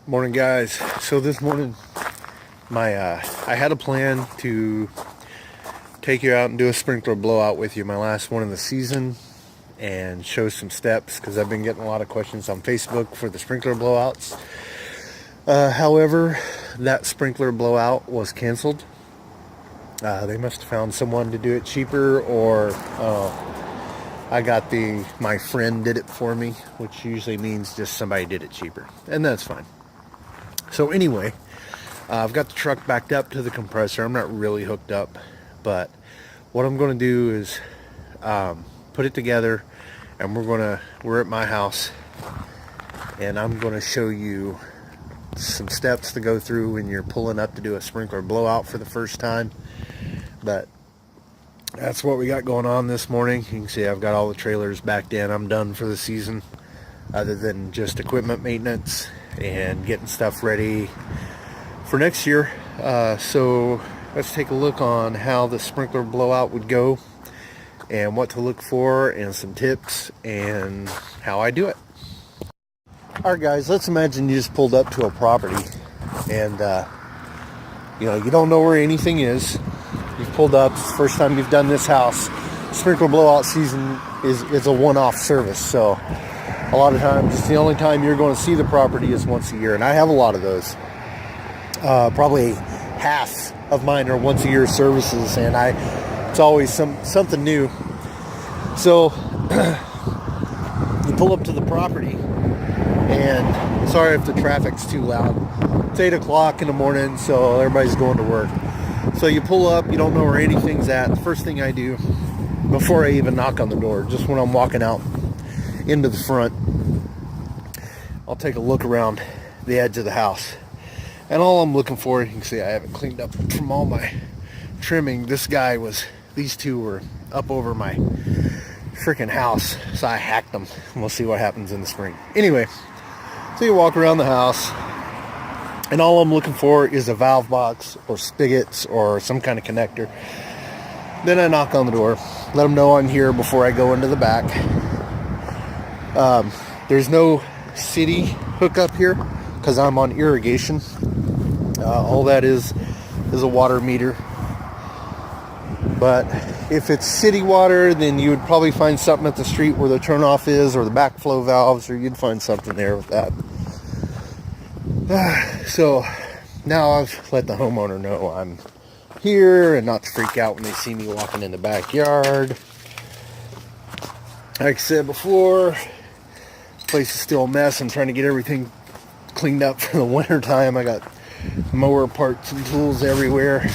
Morning, guys. So this morning, I had a plan to take you out and do a sprinkler blowout with you, my last one of the season, and show some steps because I've been getting a lot of questions on Facebook for the sprinkler blowouts. However, that sprinkler blowout was canceled. They must have found someone to do it cheaper, or my friend did it for me, which usually means just somebody did it cheaper, and that's fine. So anyway, I've got the truck backed up to the compressor. I'm not really hooked up, but what I'm going to do is put it together, and we're at my house, and I'm going to show you some steps to go through when you're pulling up to do a sprinkler blowout for the first time. But that's what we got going on this morning. You can see I've got all the trailers backed in. I'm done for the season, other than just equipment maintenance and getting stuff ready for next year. So let's take a look on how the sprinkler blowout would go and what to look for and some tips and how I do it. Alright guys, let's imagine you just pulled up to a property and you don't know where anything is. You've pulled up, it's the first time you've done this house. Sprinkler blowout season is a one-off service, so a lot of times it's the only time you're going to see the property is once a year, and I have a lot of those. Probably half of mine are once a year services, and it's always something new. So you pull up to the property, and sorry if the traffic's too loud. It's 8 o'clock in the morning, so everybody's going to work. So you pull up, you don't know where anything's at. The first thing I do before I even knock on the door, just when I'm walking out into the front, I'll take a look around the edge of the house. And all I'm looking for, you can see I haven't cleaned up from all my trimming. These two were up over my freaking house, so I hacked them. And we'll see what happens in the spring. Anyway, so you walk around the house, and all I'm looking for is a valve box or spigots or some kind of connector. Then I knock on the door, let them know I'm here before I go into the back. There's no city hookup here because I'm on irrigation. All that is a water meter. But if it's city water, then you would probably find something at the street where the turnoff is, or the backflow valves, or you'd find something there with that. So now I've let the homeowner know I'm here and not to freak out when they see me walking in the backyard. Like I said before, this place is still a mess. I'm trying to get everything cleaned up for the winter time. I got mower parts and tools everywhere.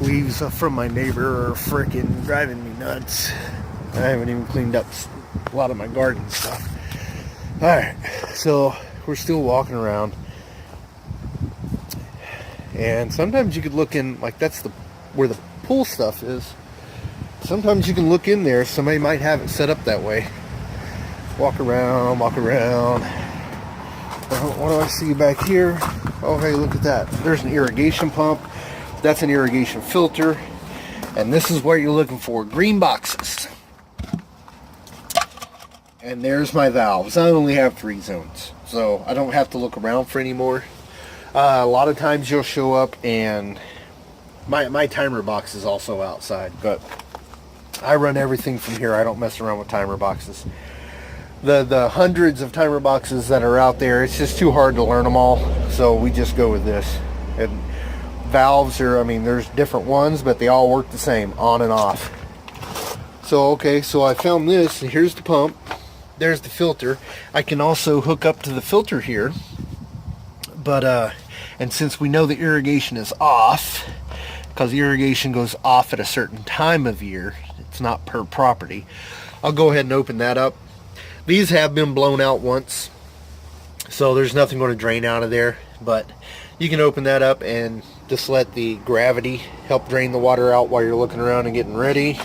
Leaves from my neighbor are freaking driving me nuts. I haven't even cleaned up a lot of my garden stuff. Alright, so we're still walking around. And sometimes you could look in, like that's where the pool stuff is. Sometimes you can look in there. Somebody might have it set up that way. Walk around. What do I see back here? Oh, hey, look at that. There's an irrigation pump. That's an irrigation filter. And this is what you're looking for. Green boxes. And there's my valves. I only have 3 zones, so I don't have to look around for any more. A lot of times you'll show up and my timer box is also outside, but I run everything from here. I don't mess around with timer boxes. The hundreds of timer boxes that are out there, it's just too hard to learn them all, so we just go with this. And valves there's different ones, but they all work the same, on and off. So okay, so I found this, and here's the pump. There's the filter. I can also hook up to the filter here, but and since we know the irrigation is off, because irrigation goes off at a certain time of year, it's not per property, I'll go ahead and open that up. These have been blown out once, so there's nothing going to drain out of there, but you can open that up and just let the gravity help drain the water out while you're looking around and getting ready.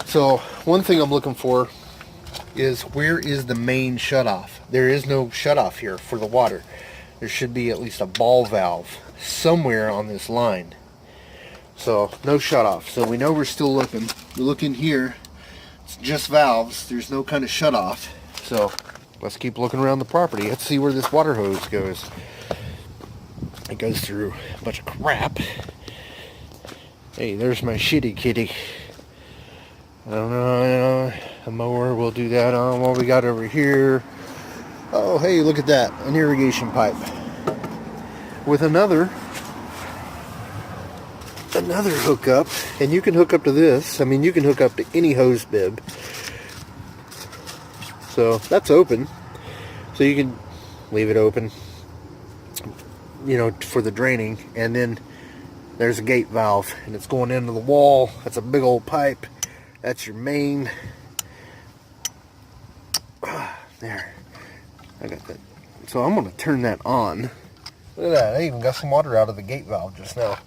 So one thing I'm looking for is, where is the main shutoff? There is no shutoff here for the water. There should be at least a ball valve somewhere on this line. So no shutoff. So we know we're still looking. We look in here, it's just valves. There's no kind of shutoff. So let's keep looking around the property. Let's see where this water hose goes. It goes through a bunch of crap. Hey, there's my shitty kitty. I don't know, a mower will do that on what we got over here. Oh, hey, look at that, an irrigation pipe with another hookup, and you can hook up to this. I mean, you can hook up to any hose bib. So that's open, so you can leave it open, you know, for the draining. And then there's a gate valve, and it's going into the wall. That's a big old pipe. That's your main. There, I got that. So I'm going to turn that on. Look at that, I even got some water out of the gate valve just now.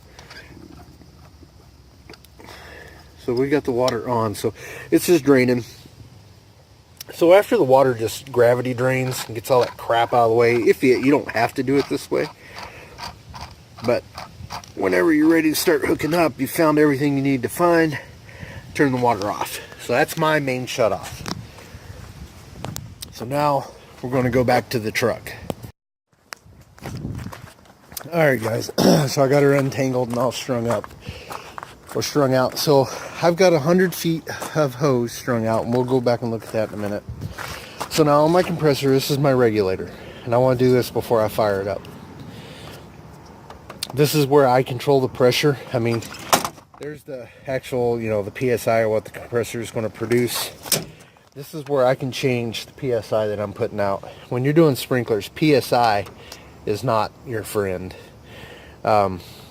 So we got the water on, so it's just draining. So after the water just gravity drains and gets all that crap out of the way, if you don't have to do it this way, but whenever you're ready to start hooking up, you found everything you need to find, turn the water off. So that's my main shut off. So now we're going to go back to the truck. Alright guys, so I got her untangled and all strung up. Or strung out. So I've got 100 feet of hose strung out, and we'll go back and look at that in a minute. So now on my compressor, this is my regulator, and I want to do this before I fire it up. This is where I control the pressure. I mean, there's the actual, you know, the PSI or what the compressor is going to produce. This is where I can change the PSI that I'm putting out. When you're doing sprinklers, PSI is not your friend.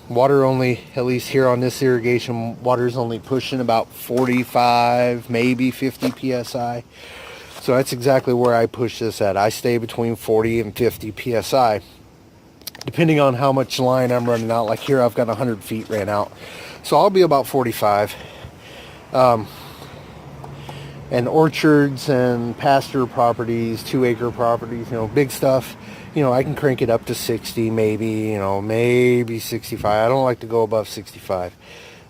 Water only, at least here on this irrigation, water is only pushing about 45, maybe 50 psi. So that's exactly where I push this at. I stay between 40 and 50 psi, depending on how much line I'm running out. Like here, I've got 100 feet ran out, so I'll be about 45. And orchards and pasture properties, 2-acre properties, you know, big stuff, you know, I can crank it up to 60, maybe, you know, maybe 65. I don't like to go above 65.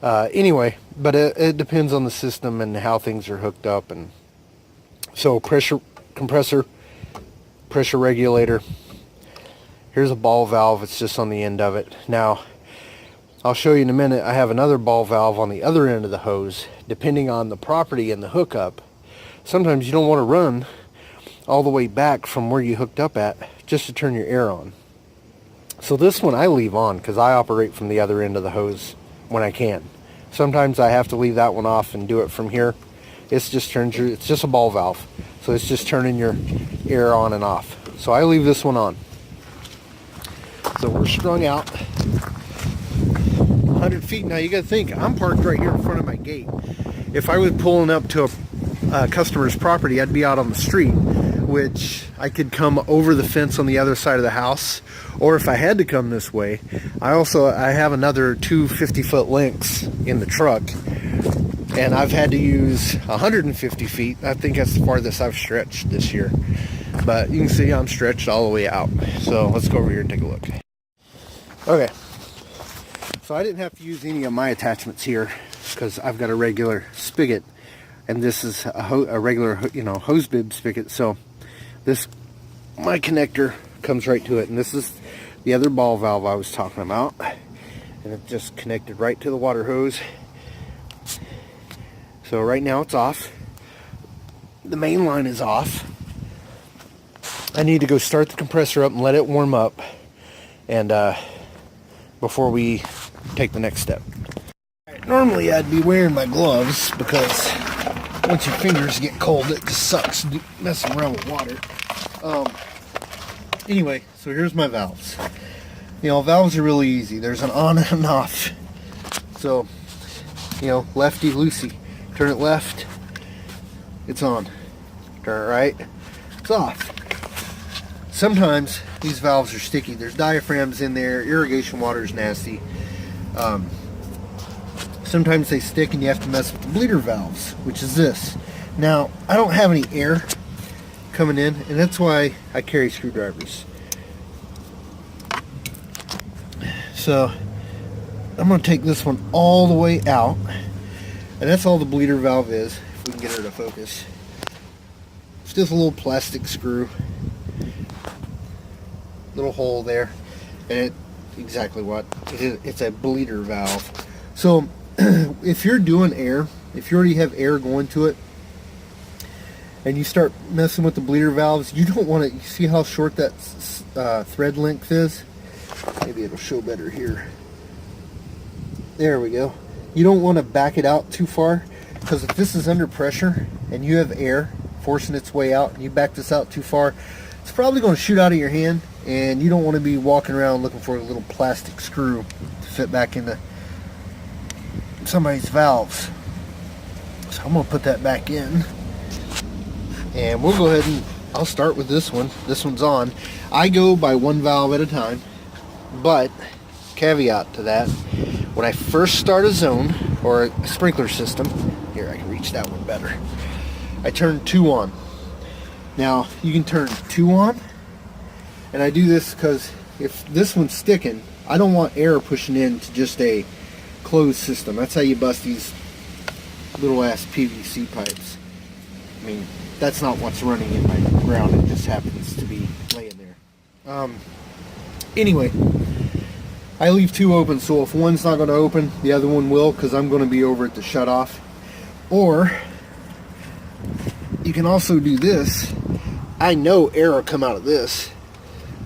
Anyway, but it depends on the system and how things are hooked up. And so pressure compressor, pressure regulator. Here's a ball valve. It's just on the end of it. Now, I'll show you in a minute. I have another ball valve on the other end of the hose. Depending on the property and the hookup, sometimes you don't want to run all the way back from where you hooked up at just to turn your air on. So this one I leave on because I operate from the other end of the hose when I can. Sometimes I have to leave that one off and do it from here. It's just a ball valve, so it's just turning your air on and off. So I leave this one on. So we're strung out 100 feet. Now you got to think, I'm parked right here in front of my gate. If I was pulling up to a customer's property, I'd be out on the street, which I could come over the fence on the other side of the house, or if I had to come this way, I have another two 50-foot links in the truck, and I've had to use 150 feet. I think that's the farthest I've stretched this year, but you can see I'm stretched all the way out. So let's go over here and take a look. Okay, so I didn't have to use any of my attachments here because I've got a regular spigot, and this is a regular, you know, hose bib spigot. So my connector comes right to it, and this is the other ball valve I was talking about, and it just connected right to the water hose. So right now it's off. The main line is off. I need to go start the compressor up and let it warm up, and before we take the next step. Normally I'd be wearing my gloves because once your fingers get cold, it just sucks messing around with water. Anyway, so here's my valves. You know, valves are really easy. There's an on and an off. So, you know, lefty loosey. Turn it left, it's on. Turn it right, it's off. Sometimes these valves are sticky. There's diaphragms in there. Irrigation water is nasty. Sometimes they stick and you have to mess with the bleeder valves, which is this. Now, I don't have any air coming in, and that's why I carry screwdrivers. So I'm going to take this one all the way out, and that's all the bleeder valve is, if we can get her to focus. It's just a little plastic screw, little hole there, and exactly what it is. It's a bleeder valve. So if you're doing air, if you already have air going to it, and you start messing with the bleeder valves, you don't want to. You see how short that thread length is? Maybe it'll show better here. There we go. You don't want to back it out too far, because if this is under pressure and you have air forcing its way out and you back this out too far, it's probably going to shoot out of your hand, and you don't want to be walking around looking for a little plastic screw to fit back into somebody's valves. So I'm going to put that back in, and we'll go ahead and I'll start with this one. This one's on. I go by one valve at a time, but caveat to that, when I first start a zone or a sprinkler system, here I can reach that one better, I turn 2 on. Now you can turn 2 on, and I do this because if this one's sticking, I don't want air pushing into just a closed system. That's how you bust these little ass PVC pipes. I mean, that's not what's running in my ground, it just happens to be laying there. Anyway, I leave 2 open, so if one's not going to open, the other one will, because I'm going to be over at the shutoff. Or you can also do this. I know air will come out of this,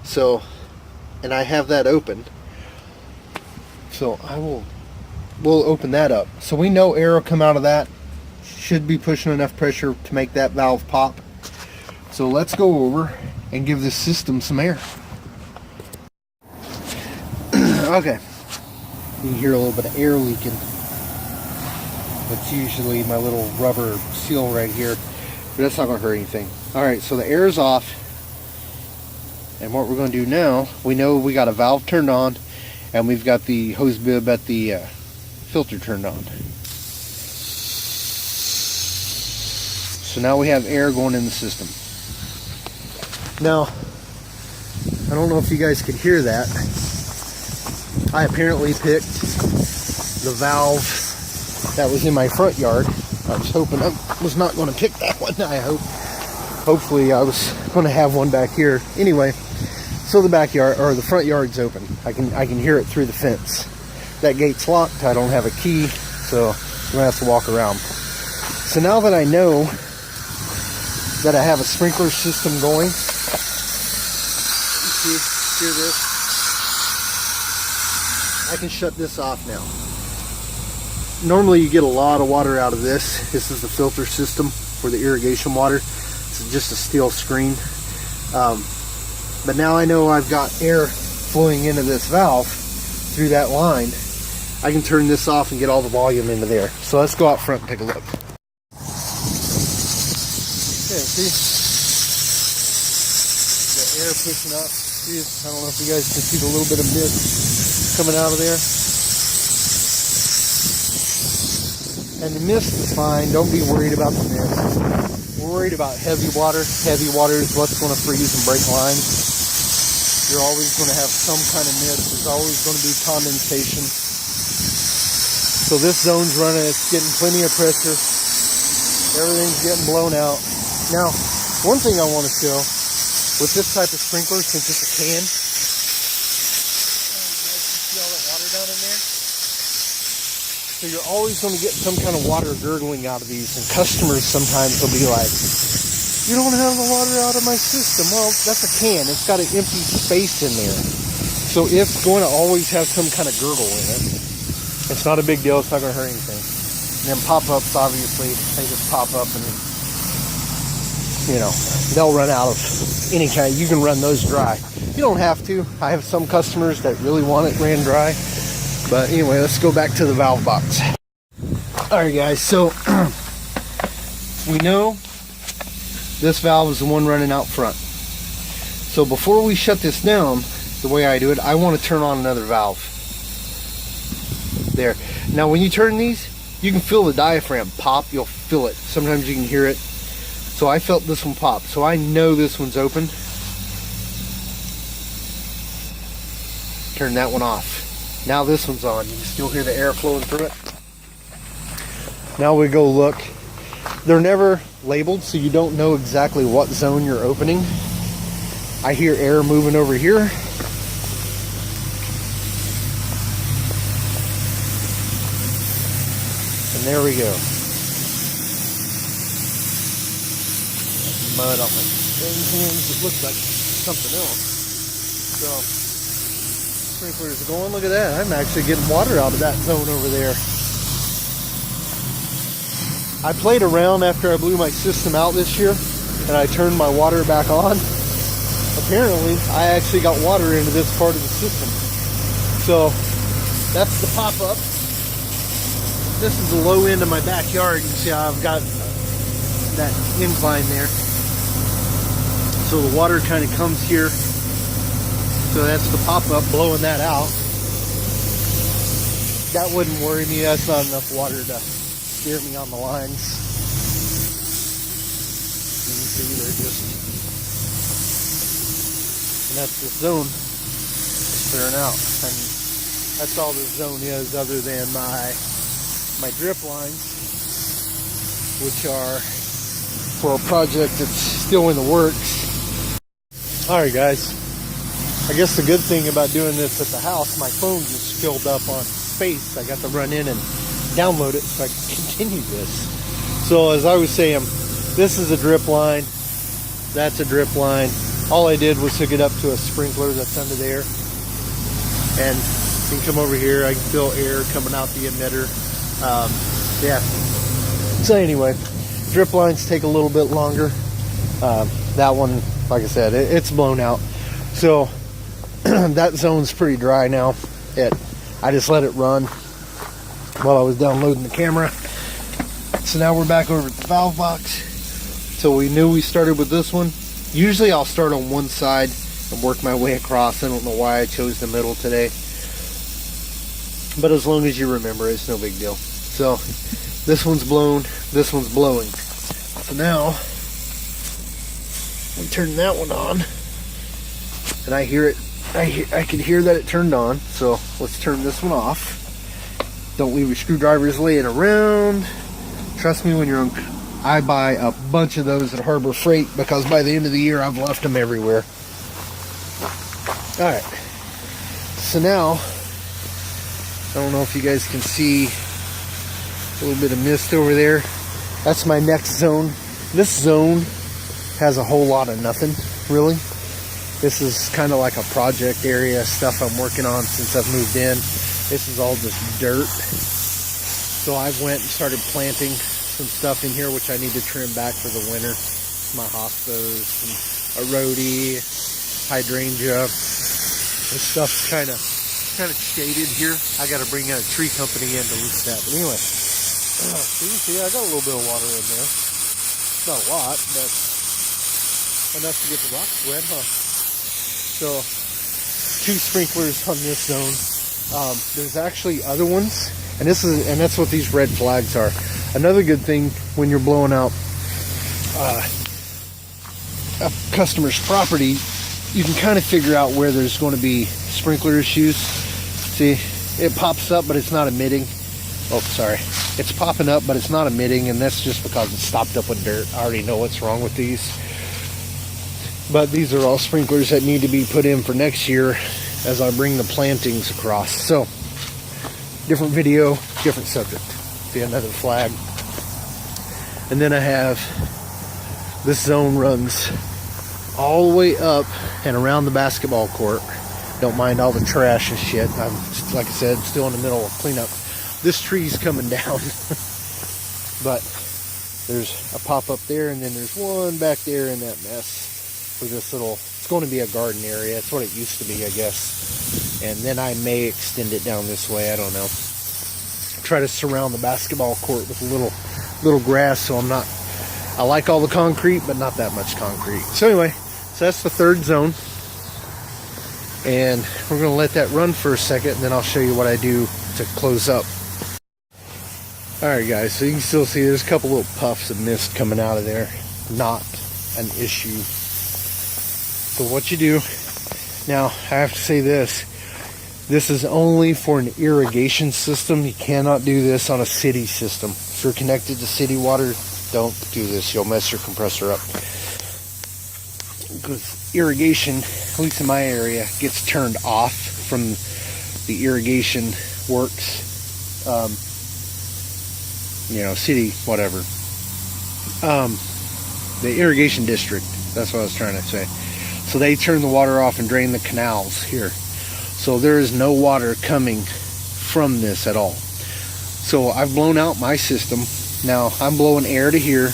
so, and I have that open, so we'll open that up. So we know air will come out of that. Should be pushing enough pressure to make that valve pop. So let's go over and give this system some air. Okay, you can hear a little bit of air leaking. That's usually my little rubber seal right here, but that's not going to hurt anything. Alright, so the air is off, and what we're going to do now, we know we got a valve turned on, and we've got the hose bib at the filter turned on. So now we have air going in the system. Now, I don't know if you guys could hear that. I apparently picked the valve that was in my front yard. I was hoping I was not going to pick that one. Hopefully I was going to have one back here. Anyway, so the backyard or the front yard's open. I can hear it through the fence. That gate's locked. I don't have a key, so I'm gonna have to walk around. So now that I know that I have a sprinkler system going, you see, hear this? I can shut this off now. Normally you get a lot of water out of this. This is the filter system for the irrigation water. It's just a steel screen. But now I know I've got air flowing into this valve through that line. I can turn this off and get all the volume into there. So let's go out front and take a look. Okay, see? The air pushing up. See, I don't know if you guys can see the little bit of mist coming out of there. And the mist is fine. Don't be worried about the mist. We're worried about heavy water. Heavy water is what's going to freeze and break lines. You're always going to have some kind of mist. There's always going to be condensation. So this zone's running. It's getting plenty of pressure. Everything's getting blown out. Now, one thing I want to show with this type of sprinkler, since it's a can, see all that water down in there? So you're always going to get some kind of water gurgling out of these, and customers sometimes will be like, you don't have the water out of my system. Well, that's a can. It's got an empty space in there. So it's going to always have some kind of gurgle in it. It's not a big deal. It's not going to hurt anything. And then pop-ups, obviously, they just pop up and, you know, they'll run out of any kind. You can run those dry. You don't have to. I have some customers that really want it ran dry. But anyway, let's go back to the valve box. Alright guys, so we know this valve is the one running out front. So before we shut this down, the way I do it, I want to turn on another valve. There. Now when you turn these, you can feel the diaphragm pop. You'll feel it. Sometimes you can hear it. So I felt this one pop. So I know this one's open. Turn that one off. Now this one's on. You can still hear the air flowing through it. Now we go look They're never labeled, so you don't know exactly what zone you're opening. I hear air moving over here. And there we go. Mud on my hands. It looks like something else. So, sprinklers are going. Look at that. I'm actually getting water out of that zone over there. I played around after I blew my system out this year, and I turned my water back on. Apparently, I actually got water into this part of the system. So, that's the pop-up. This is the low end of my backyard. You can see how I've got that incline there. So the water kind of comes here. So that's the pop-up blowing that out. That wouldn't worry me. That's not enough water to steer me on the lines. You can see they're just, and that's the zone clearing out. And that's all the zone is, other than my drip lines, which are for a project that's still in the works. Alright guys, I guess the good thing about doing this at the house, my phone just filled up on space. I got to run in and download it so I can continue this. So as I was saying, this is a drip line, that's a drip line. All I did was hook it up to a sprinkler that's under there, and you can come over here. I can feel air coming out the emitter. Yeah. So anyway, drip lines take a little bit longer. That one, like I said, it's blown out. So that zone's pretty dry now. I just let it run while I was downloading the camera. So now we're back over at the valve box. So we knew we started with this one. Usually I'll start on one side and work my way across. I don't know why I chose the middle today, but as long as you remember, it's no big deal. So this one's blown, this one's blowing. So now I'm turning that one on, and I hear it. I can hear that it turned on. So let's turn this one off. Don't leave your screwdrivers laying around. Trust me when you're on. I buy a bunch of those at Harbor Freight, because by the end of the year I've left them everywhere. Alright, so now I don't know if you guys can see a little bit of mist over there. That's my next zone. This zone has a whole lot of nothing, really. This is kind of like a project area, stuff I'm working on since I've moved in. This is all just dirt. So I went and started planting some stuff in here, which I need to trim back for the winter. My hostas, some rhodie, hydrangea. This stuff's kind of shaded here. I got to bring a tree company in to loose that. But anyway, so you can see I got a little bit of water in there. Not a lot, but enough to get the rocks wet, huh? So 2 sprinklers on this zone. There's actually other ones, and that's what these red flags are. Another good thing when you're blowing out a customer's property, you can kind of figure out where there's going to be sprinkler issues. See, it pops up, but it's not emitting. Oh, sorry. It's popping up, but it's not emitting, and that's just because it's stopped up with dirt. I already know what's wrong with these. But these are all sprinklers that need to be put in for next year as I bring the plantings across. So, different video, different subject. See, another flag. And then I have, this zone runs all the way up and around the basketball court. Don't mind all the trash and shit. I'm, like I said, still in the middle of cleanup. This tree's coming down. But there's a pop-up there, and then there's one back there in that mess for this little, it's going to be a garden area. It's what it used to be, I guess. And then I may extend it down this way. I don't know. Try to surround the basketball court with a little grass, so I'm not, I like all the concrete, but not that much concrete. So anyway, so that's the third zone, and we're going to let that run for a second, and then I'll show you what I do to close up. Alright guys, so you can still see there's a couple little puffs of mist coming out of there. Not an issue. So what you do, now I have to say this is only for an irrigation system. You cannot do this on a city system. If you're connected to city water Don't do this. You'll mess your compressor up. Because irrigation, at least in my area, gets turned off from the irrigation works. City, whatever. The irrigation district. That's what I was trying to say. So they turn the water off and drain the canals here. So there is no water coming from this at all. So I've blown out my system. Now I'm blowing air to here,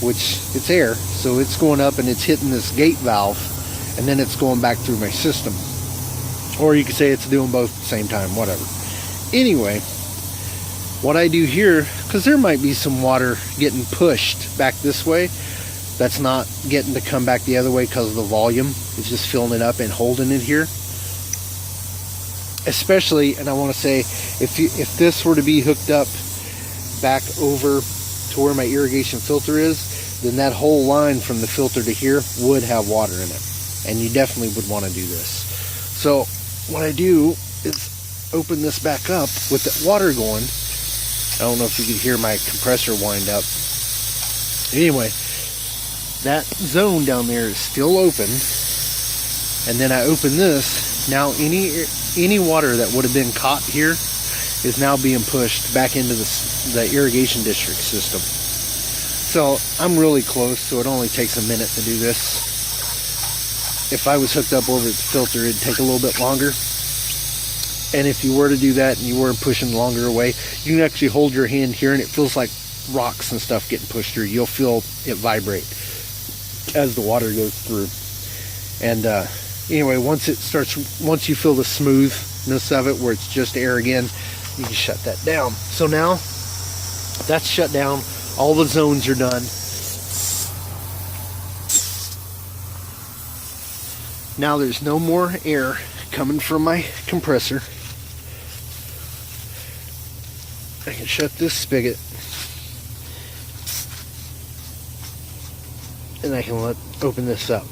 which it's air. So it's going up and it's hitting this gate valve, and then it's going back through my system. Or you could say it's doing both at the same time, whatever. Anyway, what I do here, because there might be some water getting pushed back this way that's not getting to come back the other way because of the volume. It's just filling it up and holding it here. Especially, and I want to say, if this were to be hooked up back over to where my irrigation filter is, then that whole line from the filter to here would have water in it. And you definitely would want to do this. So what I do is open this back up with the water going. I don't know if you can hear my compressor wind up. Anyway, that zone down there is still open. And then I open this. Now any water that would have been caught here is now being pushed back into the irrigation district system. So I'm really close, so it only takes a minute to do this. If I was hooked up over the filter, it'd take a little bit longer. And if you were to do that and you were pushing longer away, you can actually hold your hand here and it feels like rocks and stuff getting pushed through. You'll feel it vibrate as the water goes through. And anyway, once you feel the smoothness of it where it's just air again, you can shut that down. So now that's shut down. All the zones are done. Now there's no more air coming from my compressor. I can shut this spigot and I can open this up.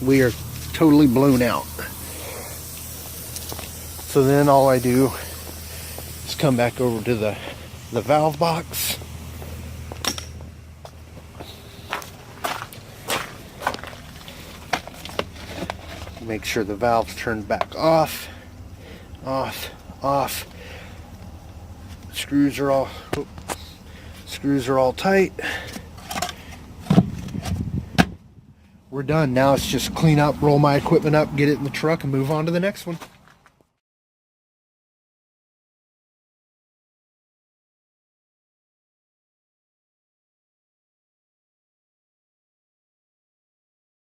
We are totally blown out. So then all I do is come back over to the valve box. Make sure the valve's turned back off, off, off. Screws are all tight. We're done. Now it's just clean up, roll my equipment up, get it in the truck, and move on to the next one.